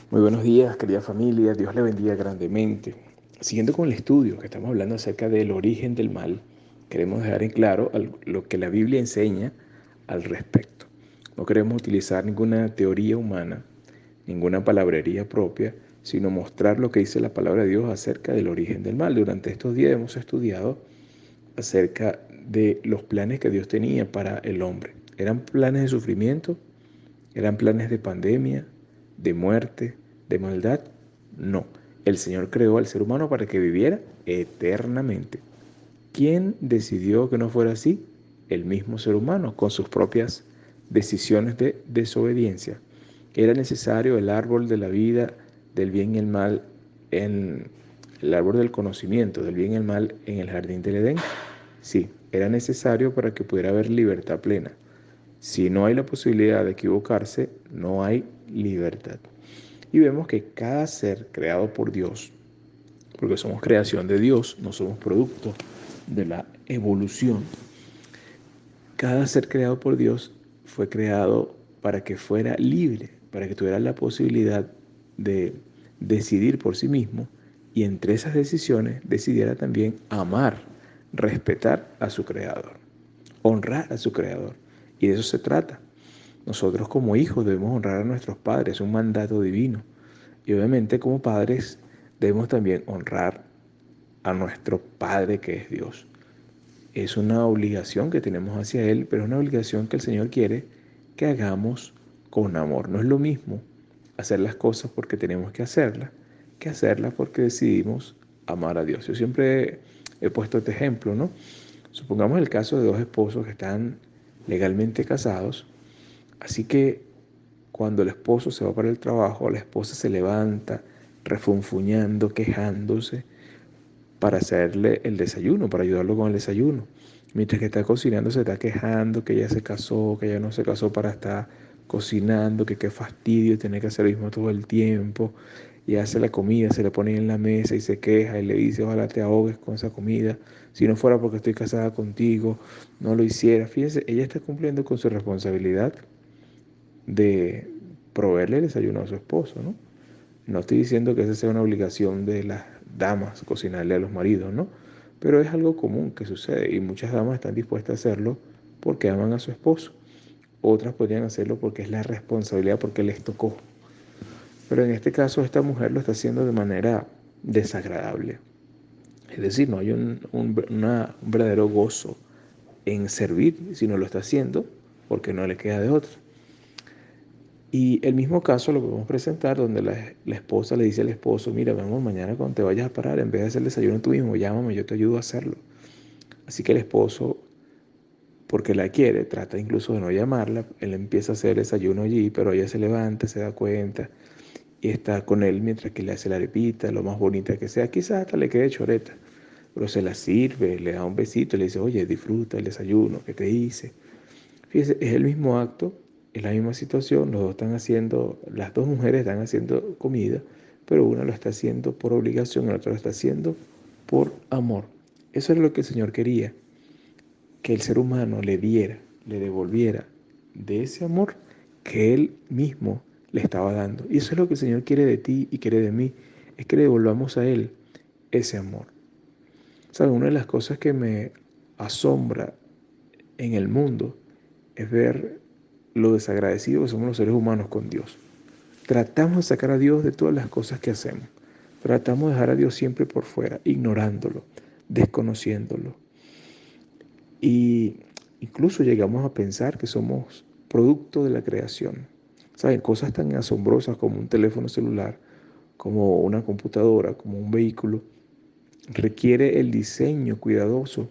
Muy buenos días, querida familia. Dios le bendiga grandemente. Siguiendo con el estudio que estamos hablando acerca del origen del mal, queremos dejar en claro lo que la Biblia enseña al respecto. No queremos utilizar ninguna teoría humana, ninguna palabrería propia, sino mostrar lo que dice la palabra de Dios acerca del origen del mal. Durante estos días hemos estudiado acerca de los planes que Dios tenía para el hombre. ¿Eran planes de sufrimiento? ¿Eran planes de pandemia, de muerte, de maldad? No. El Señor creó al ser humano para que viviera eternamente. ¿Quién decidió que no fuera así? El mismo ser humano, con sus propias decisiones de desobediencia. Era necesario el árbol de la vida, del bien y el mal, en el árbol del conocimiento, del bien y el mal en el jardín del Edén. Sí, era necesario para que pudiera haber libertad plena. Si no hay la posibilidad de equivocarse, no hay libertad. Y vemos que cada ser creado por Dios, porque somos creación de Dios, no somos producto de la evolución, cada ser creado por Dios fue creado para que fuera libre, para que tuviera la posibilidad de decidir por sí mismo y entre esas decisiones decidiera también amar, respetar a su creador, honrar a su creador. Y de eso se trata. Nosotros como hijos debemos honrar a nuestros padres, es un mandato divino. Y obviamente como padres debemos también honrar a nuestro Padre que es Dios. Es una obligación que tenemos hacia Él, pero es una obligación que el Señor quiere que hagamos con amor. No es lo mismo hacer las cosas porque tenemos que hacerlas, que hacerlas porque decidimos amar a Dios. Yo siempre he puesto este ejemplo, ¿no? Supongamos el caso de dos esposos que están legalmente casados, así que cuando el esposo se va para el trabajo, la esposa se levanta refunfuñando, quejándose para hacerle el desayuno, para ayudarlo con el desayuno. Mientras que está cocinando se está quejando que ella se casó, que ella no se casó para estar cocinando, que qué fastidio tener que hacer lo mismo todo el tiempo. Y hace la comida, se le pone en la mesa y se queja y le dice, ojalá te ahogues con esa comida. Si no fuera porque estoy casada contigo, no lo hiciera. Fíjense, ella está cumpliendo con su responsabilidad de proveerle el desayuno a su esposo, ¿no? No estoy diciendo que esa sea una obligación de las damas cocinarle a los maridos, ¿no? Pero es algo común que sucede y muchas damas están dispuestas a hacerlo porque aman a su esposo. Otras podrían hacerlo porque es la responsabilidad, porque les tocó. Pero en este caso esta mujer lo está haciendo de manera desagradable. Es decir, no hay un verdadero gozo en servir, sino lo está haciendo porque no le queda de otra. Y el mismo caso lo podemos presentar donde la esposa le dice al esposo, mira, mi amor, mañana cuando te vayas a parar, en vez de hacer el desayuno tú mismo, llámame, yo te ayudo a hacerlo. Así que el esposo, porque la quiere, trata incluso de no llamarla, él empieza a hacer el desayuno allí, pero ella se levanta, se da cuenta y está con él mientras que le hace la arepita, lo más bonita que sea, quizás hasta le quede choreta, pero se la sirve, le da un besito, le dice, oye, disfruta el desayuno que te hice. Fíjese, es el mismo acto, es la misma situación, los dos están haciendo, las dos mujeres están haciendo comida, pero una lo está haciendo por obligación, la otra lo está haciendo por amor. Eso es lo que el Señor quería, que el ser humano le diera, le devolviera de ese amor que Él mismo le estaba dando. Y eso es lo que el Señor quiere de ti y quiere de mí, es que le devolvamos a Él ese amor. ¿Saben? Una de las cosas que me asombra en el mundo es ver lo desagradecidos que somos los seres humanos con Dios. Tratamos de sacar a Dios de todas las cosas que hacemos. Tratamos de dejar a Dios siempre por fuera, ignorándolo, desconociéndolo. Y incluso llegamos a pensar que somos producto de la creación. ¿Saben? Cosas tan asombrosas como un teléfono celular, como una computadora, como un vehículo, requiere el diseño cuidadoso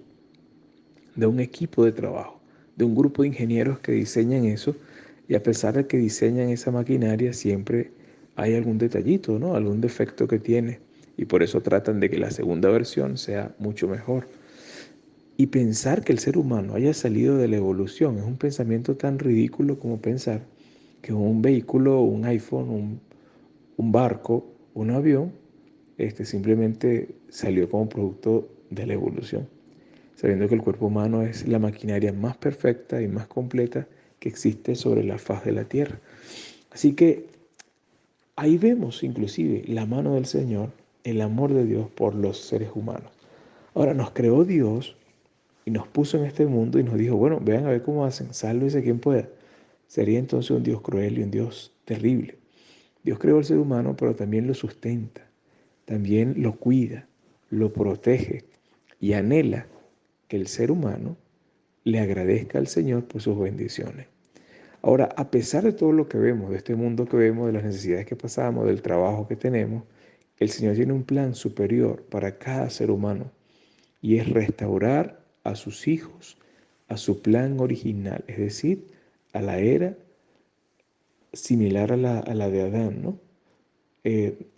de un equipo de trabajo, de un grupo de ingenieros que diseñan eso, y a pesar de que diseñan esa maquinaria, siempre hay algún detallito, ¿no? Algún defecto que tiene, y por eso tratan de que la segunda versión sea mucho mejor. Y pensar que el ser humano haya salido de la evolución es un pensamiento tan ridículo como pensar que un vehículo, un iPhone, un barco, un avión, simplemente salió como producto de la evolución, sabiendo que el cuerpo humano es la maquinaria más perfecta y más completa que existe sobre la faz de la Tierra. Así que Ahí vemos inclusive la mano del Señor, el amor de Dios por los seres humanos. Ahora nos creó Dios y nos puso en este mundo y nos dijo, bueno, vean a ver cómo hacen, sálvese quien pueda. Sería entonces un Dios cruel y un Dios terrible. Dios creó al ser humano, pero también lo sustenta, también lo cuida, lo protege y anhela que el ser humano le agradezca al Señor por sus bendiciones. Ahora, a pesar de todo lo que vemos, de este mundo que vemos, de las necesidades que pasamos, del trabajo que tenemos, el Señor tiene un plan superior para cada ser humano y es restaurar a sus hijos a su plan original, es decir, a la era similar a la de Adán, ¿no?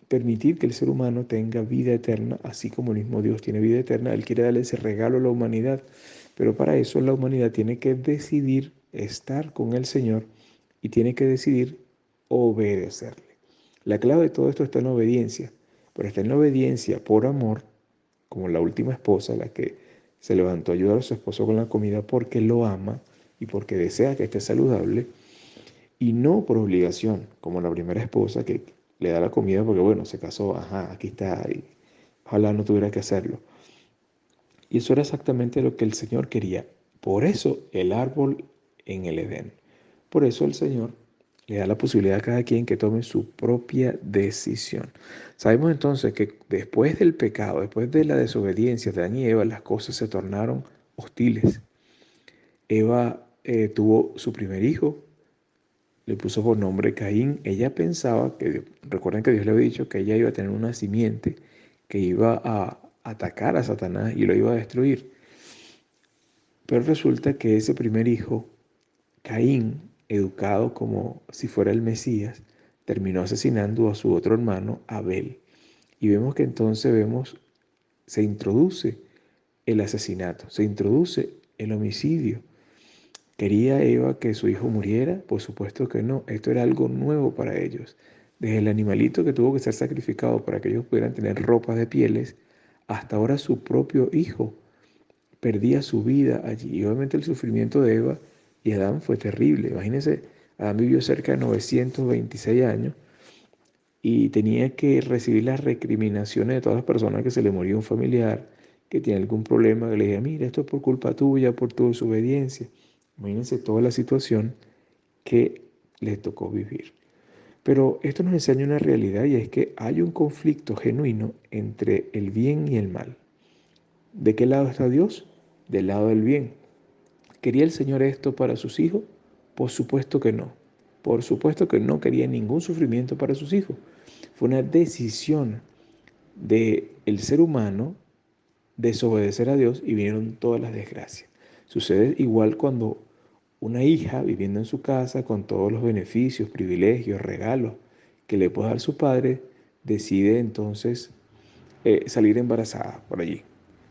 Permitir que el ser humano tenga vida eterna, así como el mismo Dios tiene vida eterna. Él quiere darle ese regalo a la humanidad, pero para eso la humanidad tiene que decidir estar con el Señor y tiene que decidir obedecerle. La clave de todo esto está en la obediencia, pero está en la obediencia por amor, como la última esposa, la que se levantó a ayudar a su esposo con la comida porque lo ama y porque desea que esté saludable, y no por obligación, como la primera esposa que le da la comida porque, bueno, se casó, ajá, aquí está, y ojalá no tuviera que hacerlo. Y eso era exactamente lo que el Señor quería. Por eso el árbol en el Edén. Por eso el Señor le da la posibilidad a cada quien que tome su propia decisión. Sabemos entonces que después del pecado, después de la desobediencia de Adán y Eva, las cosas se tornaron hostiles. Eva tuvo su primer hijo, le puso por nombre Caín. Ella pensaba que, recuerden que Dios le había dicho que ella iba a tener una simiente que iba a atacar a Satanás y lo iba a destruir. Pero resulta que ese primer hijo, Caín, educado como si fuera el Mesías, terminó asesinando a su otro hermano, Abel. Y vemos que entonces se introduce el asesinato, se introduce el homicidio. ¿Quería Eva que su hijo muriera? Por supuesto que no. Esto era algo nuevo para ellos. Desde el animalito que tuvo que ser sacrificado para que ellos pudieran tener ropas de pieles, hasta ahora su propio hijo perdía su vida allí. Y obviamente el sufrimiento de Eva y Adán fue terrible. Imagínense, Adán vivió cerca de 926 años y tenía que recibir las recriminaciones de todas las personas que se le moría un familiar, que tiene algún problema, que le diga, mira, esto es por culpa tuya, por tu desobediencia. Imagínense toda la situación que les tocó vivir. Pero esto nos enseña una realidad y es que hay un conflicto genuino entre el bien y el mal. ¿De qué lado está Dios? Del lado del bien. ¿Quería el Señor esto para sus hijos? Por supuesto que no. Por supuesto que no quería ningún sufrimiento para sus hijos. Fue una decisión del ser humano desobedecer a Dios y vinieron todas las desgracias. Sucede igual cuando una hija viviendo en su casa con todos los beneficios, privilegios, regalos que le puede dar su padre, decide entonces salir embarazada por allí.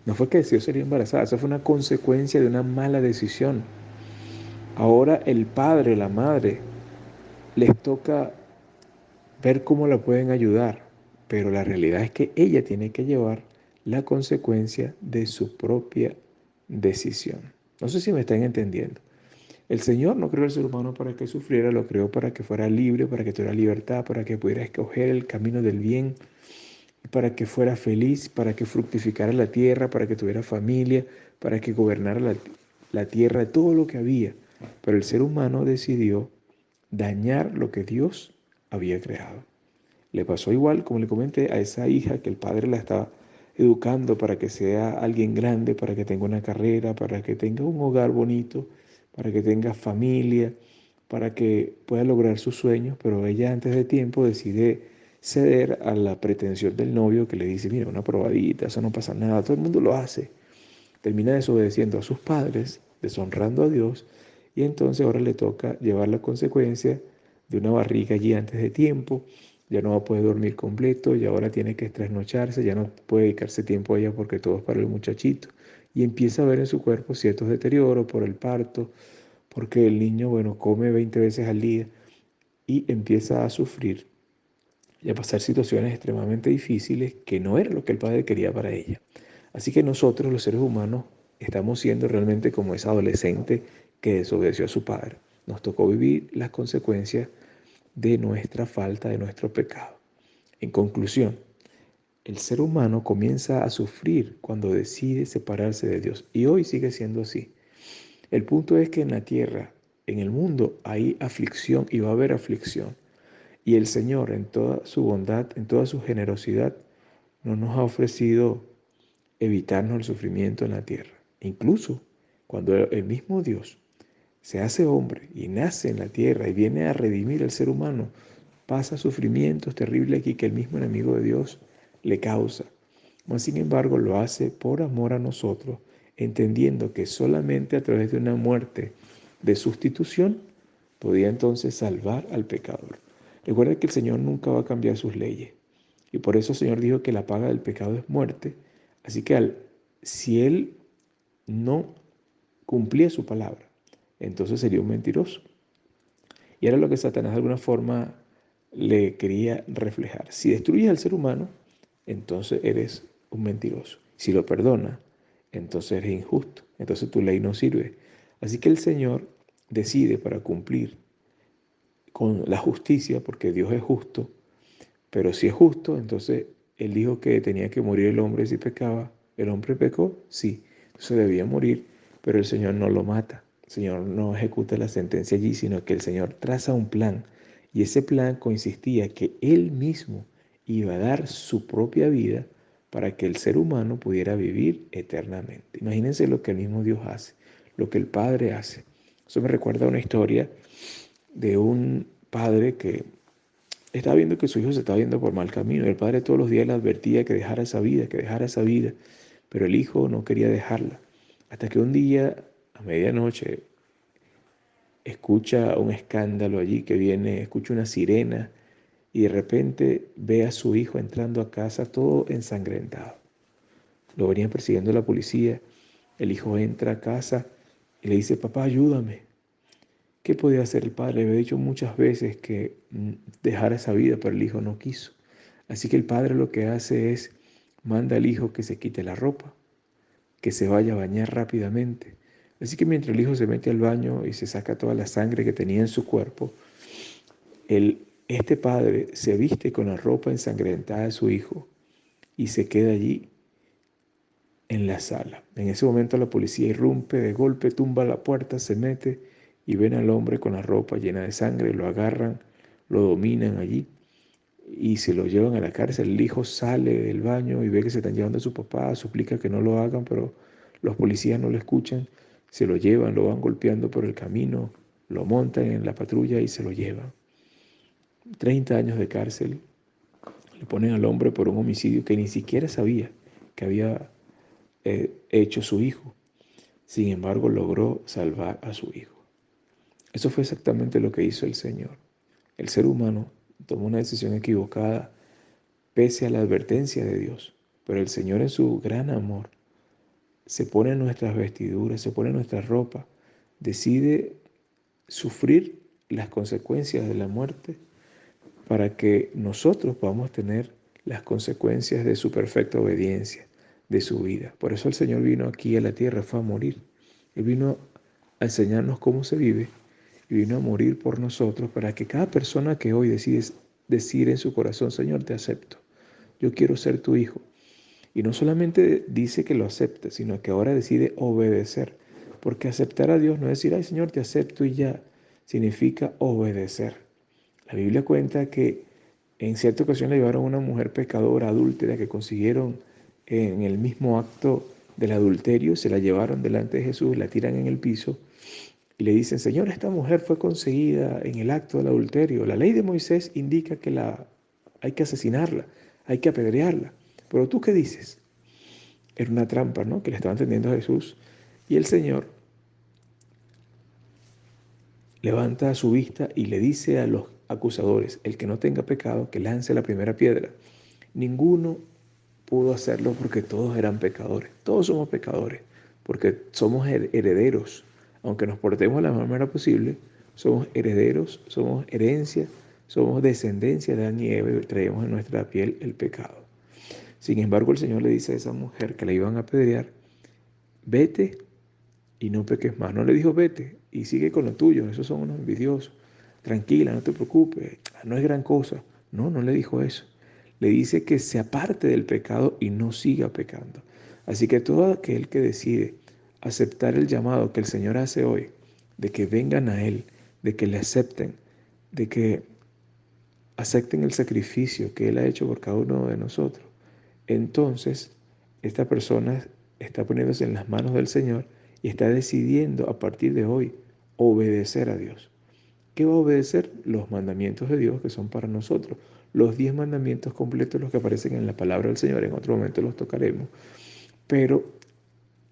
No fue que decidió salir embarazada, eso fue una consecuencia de una mala decisión. Ahora el padre, la madre, les toca ver cómo la pueden ayudar, pero la realidad es que ella tiene que llevar la consecuencia de su propia decisión. No sé si me están entendiendo. El Señor no creó al ser humano para que sufriera, lo creó para que fuera libre, para que tuviera libertad, para que pudiera escoger el camino del bien, para que fuera feliz, para que fructificara la tierra, para que tuviera familia, para que gobernara la tierra, todo lo que había. Pero el ser humano decidió dañar lo que Dios había creado. Le pasó igual, como le comenté, a esa hija que el padre la estaba educando para que sea alguien grande, para que tenga una carrera, para que tenga un hogar bonito, para que tenga familia, para que pueda lograr sus sueños, pero ella antes de tiempo decide ceder a la pretensión del novio que le dice, mira, una probadita, eso no pasa nada, todo el mundo lo hace. Termina desobedeciendo a sus padres, deshonrando a Dios, y entonces ahora le toca llevar la consecuencia de una barriga allí antes de tiempo. Ya no va a poder dormir completo, y ahora tiene que trasnocharse, ya no puede dedicarse tiempo a ella porque todo es para el muchachito. Y empieza a ver en su cuerpo ciertos deterioros por el parto, porque el niño, bueno, come 20 veces al día y empieza a sufrir y a pasar situaciones extremadamente difíciles que no era lo que el padre quería para ella. Así que nosotros, los seres humanos, estamos siendo realmente como esa adolescente que desobedeció a su padre. Nos tocó vivir las consecuencias de nuestra falta, de nuestro pecado. En conclusión, el ser humano comienza a sufrir cuando decide separarse de Dios y hoy sigue siendo así. El punto es que en la tierra, en el mundo, hay aflicción y va a haber aflicción. Y el Señor, en toda su bondad, en toda su generosidad, no nos ha ofrecido evitarnos el sufrimiento en la tierra. Incluso cuando el mismo Dios se hace hombre y nace en la tierra y viene a redimir al ser humano, pasa sufrimientos terribles aquí que el mismo enemigo de Dios le causa. Mas, sin embargo, lo hace por amor a nosotros, entendiendo que solamente a través de una muerte de sustitución podía entonces salvar al pecador. Recuerda que el Señor nunca va a cambiar sus leyes. Y por eso el Señor dijo que la paga del pecado es muerte. Así que si Él no cumplía su palabra, entonces sería un mentiroso. Y era lo que Satanás de alguna forma le quería reflejar. Si destruyes al ser humano, entonces eres un mentiroso. Si lo perdonas, entonces eres injusto. Entonces tu ley no sirve. Así que el Señor decide para cumplir con la justicia, porque Dios es justo, pero si es justo, entonces Él dijo que tenía que morir el hombre si pecaba. ¿El hombre pecó? Sí. Entonces debía morir, pero el Señor no lo mata. El Señor no ejecuta la sentencia allí, sino que el Señor traza un plan. Y ese plan consistía que Él mismo iba a dar su propia vida para que el ser humano pudiera vivir eternamente. Imagínense lo que el mismo Dios hace, lo que el Padre hace. Eso me recuerda a una historia de un padre que estaba viendo que su hijo se estaba yendo por mal camino. El padre todos los días le advertía que dejara esa vida, pero el hijo no quería dejarla. Hasta que un día, a medianoche, escucha un escándalo allí que viene, escucha una sirena y de repente ve a su hijo entrando a casa todo ensangrentado. Lo venía persiguiendo la policía. El hijo entra a casa y le dice: papá, ayúdame. ¿Qué podía hacer el padre? Le había dicho muchas veces que dejara esa vida, pero el hijo no quiso. Así que el padre lo que hace es manda al hijo que se quite la ropa, que se vaya a bañar rápidamente. Así que mientras el hijo se mete al baño y se saca toda la sangre que tenía en su cuerpo, este padre se viste con la ropa ensangrentada de su hijo y se queda allí en la sala. En ese momento la policía irrumpe de golpe, tumba la puerta, se mete y ven al hombre con la ropa llena de sangre, lo agarran, lo dominan allí y se lo llevan a la cárcel. El hijo sale del baño y ve que se están llevando a su papá, suplica que no lo hagan, pero los policías no lo escuchan, se lo llevan, lo van golpeando por el camino, lo montan en la patrulla y se lo llevan. 30 años de cárcel le ponen al hombre por un homicidio que ni siquiera sabía que había hecho su hijo. Sin embargo, logró salvar a su hijo. Eso fue exactamente lo que hizo el Señor. El ser humano tomó una decisión equivocada pese a la advertencia de Dios, pero el Señor en su gran amor se pone en nuestras vestiduras, se pone en nuestra ropa, decide sufrir las consecuencias de la muerte para que nosotros podamos tener las consecuencias de su perfecta obediencia, de su vida. Por eso el Señor vino aquí a la tierra, fue a morir. Él vino a enseñarnos cómo se vive y vino a morir por nosotros para que cada persona que hoy decide decir en su corazón: Señor, te acepto, yo quiero ser tu hijo. Y no solamente dice que lo acepta, sino que ahora decide obedecer. Porque aceptar a Dios no es decir: ay, Señor, te acepto y ya. Significa obedecer. La Biblia cuenta que en cierta ocasión le llevaron a una mujer pecadora, adúltera, que consiguieron en el mismo acto del adulterio, se la llevaron delante de Jesús, la tiran en el piso y le dicen: Señor, esta mujer fue conseguida en el acto del adulterio. La ley de Moisés indica que hay que asesinarla, hay que apedrearla. Pero ¿tú qué dices? Era una trampa, ¿no?, que le estaban tendiendo a Jesús. Y el Señor levanta su vista y le dice a los acusadores: el que no tenga pecado, que lance la primera piedra. Ninguno pudo hacerlo porque todos eran pecadores. Todos somos pecadores porque somos herederos. Aunque nos portemos de la mejor manera posible, somos herederos, somos herencia, somos descendencia de Adán y Eva y traemos en nuestra piel el pecado. Sin embargo, el Señor le dice a esa mujer que la iban a apedrear: vete y no peques más. No le dijo: vete y sigue con lo tuyo, esos son unos envidiosos. tranquila, no te preocupes, no es gran cosa. No, no le dijo eso. Le dice que se aparte del pecado y no siga pecando. Así que todo aquel que decide aceptar el llamado que el Señor hace hoy, de que vengan a Él, de que le acepten, de que acepten el sacrificio que Él ha hecho por cada uno de nosotros, entonces esta persona está poniéndose en las manos del Señor y está decidiendo a partir de hoy obedecer a Dios. ¿Qué va a obedecer? Los mandamientos de Dios que son para nosotros. Los 10 mandamientos completos, los que aparecen en la palabra del Señor, en otro momento los tocaremos. Pero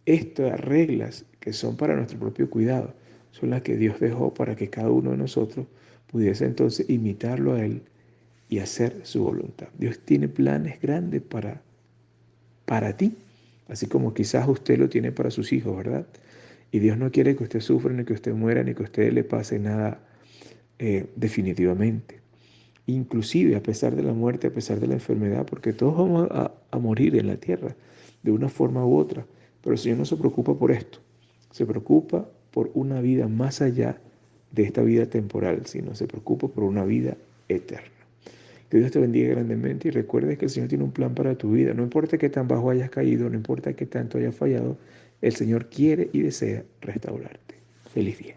estas reglas que son para nuestro propio cuidado son las que Dios dejó para que cada uno de nosotros pudiese entonces imitarlo a Él y hacer su voluntad. Dios tiene planes grandes para ti, así como quizás usted lo tiene para sus hijos, ¿verdad? Y Dios no quiere que usted sufra, ni que usted muera, ni que a usted le pase nada definitivamente. Inclusive a pesar de la muerte, a pesar de la enfermedad, porque todos vamos a morir en la tierra, de una forma u otra. Pero el Señor no se preocupa por esto, se preocupa por una vida más allá de esta vida temporal, sino se preocupa por una vida eterna. Que Dios te bendiga grandemente y recuerdes que el Señor tiene un plan para tu vida. No importa qué tan bajo hayas caído, no importa qué tanto hayas fallado, el Señor quiere y desea restaurarte. Feliz día.